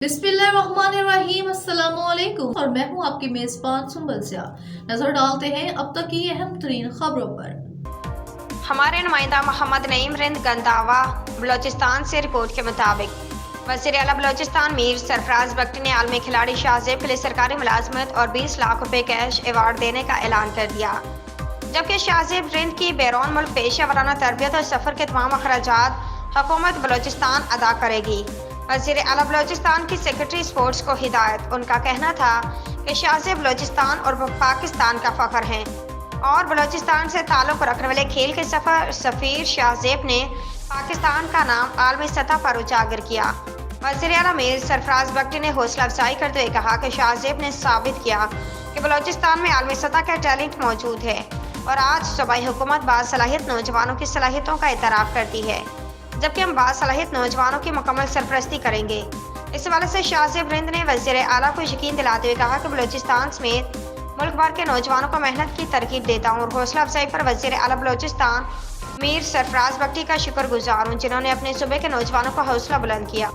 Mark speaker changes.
Speaker 1: बिस्मिल्लाहिर्रहमानिर्रहीम अस्सलामुअलैकुम और मैं हूं आपकी मेजबान सुंबल सियाह। नजर डालते हैं अब तक की अहम तरीन खबरों पर।
Speaker 2: हमारे नुमाइंदा मोहम्मद नईम रिंद गंदावा बलोचिस्तान से रिपोर्ट के मुताबिक वज़ीर आला बलोचिस्तान मीर सरफराज बख्ती ने आलमी खिलाड़ी शाहजेब के लिए सरकारी मुलाजमत और 20 लाख रुपए कैश अवार्ड देने का ऐलान कर दिया, जबकि शाहजेब रिंद की बैरून मुल्क पेशा वराना तरबियत और सफ़र के तमाम अखराजात हुकूमत बलोचिस्तान अदा करेगी। वज़ीर आला बलोचिस्तान की सेक्रेटरी स्पोर्ट्स को हिदायत। उनका कहना था कि शाहजेब बलोचिस्तान और पाकिस्तान का फ़ख्र हैं और बलोचिस्तान से ताल्लुक़ रखने वाले खेल के सफ़ीर शाहजेब ने पाकिस्तान का नाम आलमी सतह पर उजागर किया। वज़ीर आला मीर सरफराज बख्ती ने हौसला अफजाई करते हुए कहा कि शाहजेब ने साबित किया कि बलोचिस्तान में आलमी सतह का टैलेंट मौजूद है और आज सूबाई हुकूमत बासलाहियत नौजवानों की सलाहियतों का इतराफ़ करती है, जबकि हम बासलाहियत नौजवानों की मुकम्मल सरपरस्ती करेंगे। इस हवाले से शाहजेब रिंद ने वज़ीर आला को यकीन दिलाते हुए कहा कि बलोचिस्तान समेत मुल्क भर के नौजवानों को मेहनत की तरकीब देता हूँ और हौसला अफजाई पर वज़ीर आला बलोचिस्तान मीर सरफराज बख्ती का शुक्रगुजार हूँ, जिन्होंने अपने सूबे के नौजवानों का हौसला बुलंद किया।